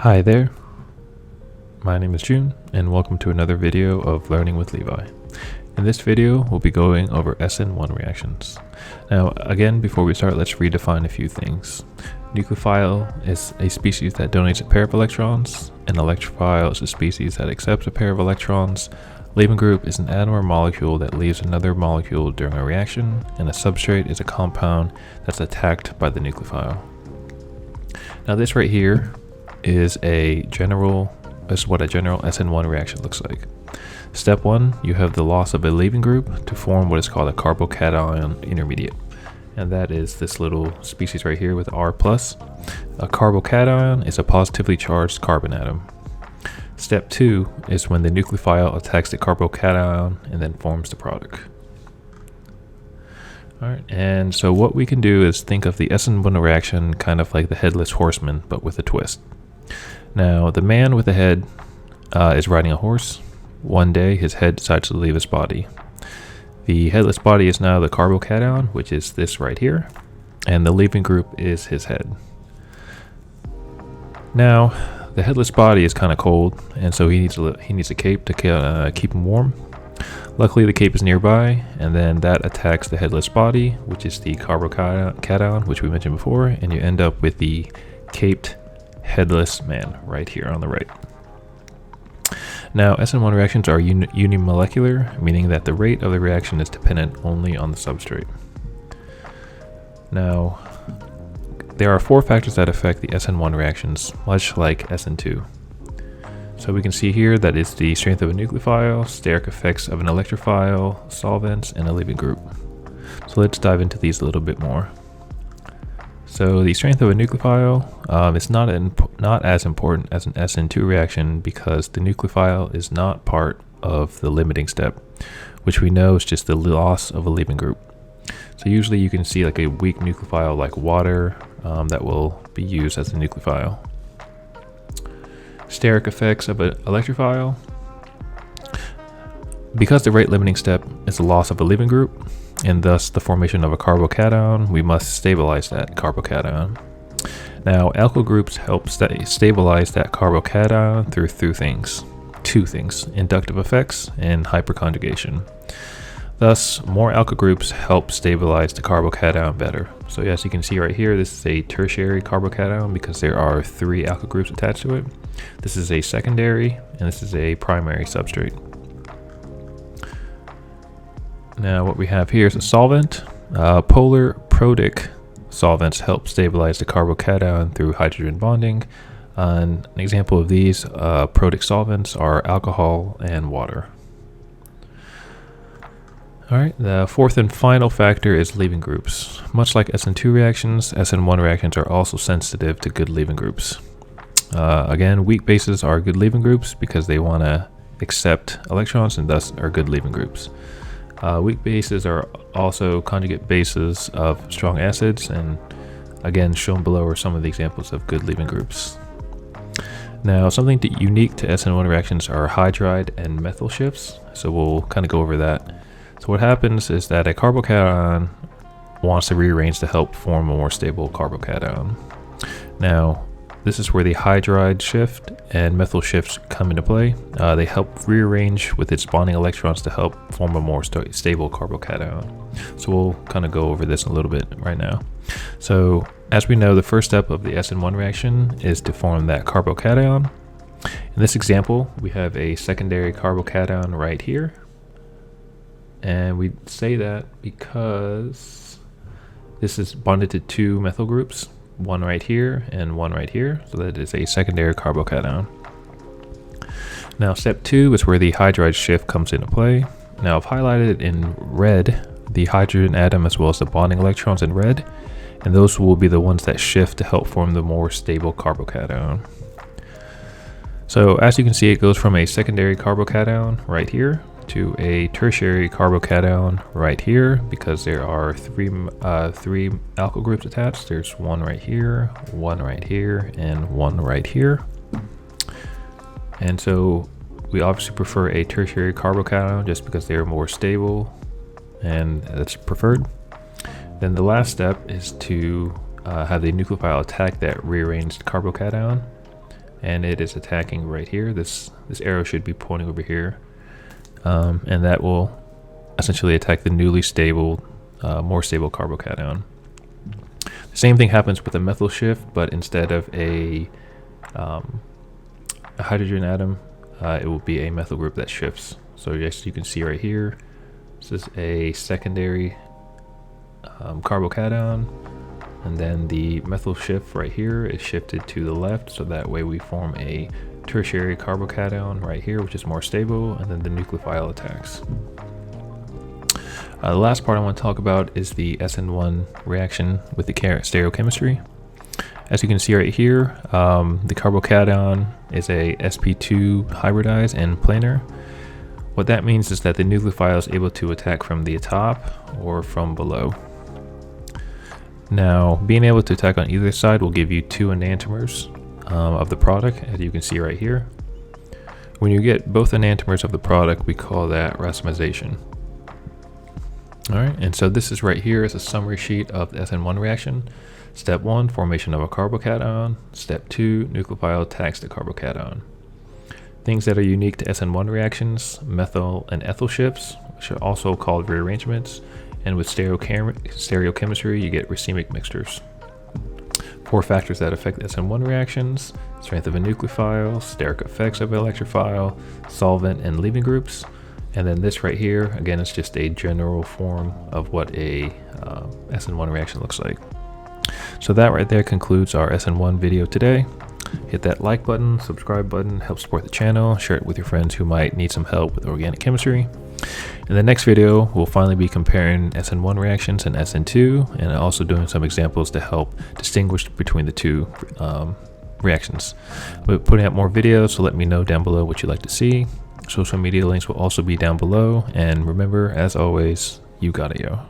Hi there, my name is June and welcome to another video of Learning with Levi. In this video we'll be going over SN1 reactions. Now again, before we start, let's redefine a few things. Nucleophile is a species that donates a pair of electrons, and electrophile is a species that accepts a pair of electrons. Leaving group is an atom or molecule that leaves another molecule during a reaction, and a substrate is a compound that's attacked by the nucleophile. Now this right here is what a general SN1 reaction looks like. Step 1, you have the loss of a leaving group to form what is called a carbocation intermediate, and that is this little species right here with R+. A carbocation is a positively charged carbon atom. Step 2 is when the nucleophile attacks the carbocation and then forms the product. Alright, and so what we can do is think of the SN1 reaction kind of like the Headless Horseman, but with a twist. Now, the man with the head is riding a horse. One day, his head decides to leave his body. The headless body is now the carbocation, which is this right here, and the leaving group is his head. Now, the headless body is kind of cold, and so he needs a cape to keep him warm. Luckily, the cape is nearby, and then that attacks the headless body, which is the carbocation, which we mentioned before, and you end up with the caped headless man right here on the right. Now, SN1 reactions are unimolecular, meaning that the rate of the reaction is dependent only on the substrate. Now, there are 4 factors that affect the SN1 reactions, much like SN2. So we can see here that it's the strength of a nucleophile, steric effects of an electrophile, solvents, and a leaving group. So let's dive into these a little bit more. So the strength of a nucleophile is not as important as an SN2 reaction because the nucleophile is not part of the limiting step, which we know is just the loss of a leaving group. So usually you can see like a weak nucleophile like water that will be used as a nucleophile. Steric effects of an electrophile. Because the rate limiting step is the loss of a leaving group, and thus the formation of a carbocation, we must stabilize that carbocation. Now, alkyl groups help stabilize that carbocation through two things, inductive effects and hyperconjugation. Thus, more alkyl groups help stabilize the carbocation better. So as you can see right here, this is a tertiary carbocation because there are 3 alkyl groups attached to it. This is a secondary, and this is a primary substrate. Now what we have here is a solvent. Polar protic solvents help stabilize the carbocation through hydrogen bonding. An example of these protic solvents are alcohol and water. Alright, the 4th and final factor is leaving groups. Much like SN2 reactions, SN1 reactions are also sensitive to good leaving groups. Again, weak bases are good leaving groups because they want to accept electrons and thus are good leaving groups. Weak bases are also conjugate bases of strong acids, and again shown below are some of the examples of good leaving groups. Now, something unique to SN1 reactions are hydride and methyl shifts, so we'll kind of go over that. So what happens is that a carbocation wants to rearrange to help form a more stable carbocation. Now, this is where the hydride shift and methyl shifts come into play. They help rearrange with its bonding electrons to help form a more stable carbocation. So we'll kind of go over this a little bit right now. So as we know, the first step of the SN1 reaction is to form that carbocation. In this example, we have a secondary carbocation right here. And we say that because this is bonded to 2 methyl groups, one right here and one right here, so that is a secondary carbocation. Now step 2 is where the hydride shift comes into play. Now I've highlighted in red the hydrogen atom as well as the bonding electrons in red, and those will be the ones that shift to help form the more stable carbocation. So as you can see, it goes from a secondary carbocation right here to a tertiary carbocation right here because there are 3 alkyl groups attached. There's one right here, and one right here. And so we obviously prefer a tertiary carbocation just because they're more stable and that's preferred. Then the last step is to have the nucleophile attack that rearranged carbocation and it is attacking right here. This arrow should be pointing over here, and that will essentially attack the newly stable, more stable carbocation. The same thing happens with a methyl shift, but instead of a hydrogen atom, it will be a methyl group that shifts. So yes, you can see right here, this is a secondary carbocation, and then the methyl shift right here is shifted to the left, so that way we form a tertiary carbocation right here, which is more stable, and then the nucleophile attacks. The last part I want to talk about is the SN1 reaction with the stereochemistry. As you can see right here, the carbocation is a sp2 hybridized and planar. What that means is that the nucleophile is able to attack from the top or from below. Now, being able to attack on either side will give you 2 enantiomers of the product, as you can see right here. When you get both enantiomers of the product, we call that racemization. Alright, and so this is right here is a summary sheet of the SN1 reaction. Step 1, formation of a carbocation. Step 2, nucleophile attacks the carbocation. Things that are unique to SN1 reactions: methyl and ethyl shifts, which are also called rearrangements, and with stereochemistry you get racemic mixtures. 4 factors that affect SN1 reactions: strength of a nucleophile, steric effects of electrophile, solvent and leaving groups. And then this right here, again, is just a general form of what a SN1 reaction looks like. So that right there concludes our SN1 video today. Hit that like button, subscribe button, help support the channel, share it with your friends who might need some help with organic chemistry. In the next video, we'll finally be comparing SN1 reactions and SN2, and also doing some examples to help distinguish between the two reactions. We're putting out more videos, so let me know down below what you'd like to see. Social media links will also be down below, and remember, as always, you gotta yo.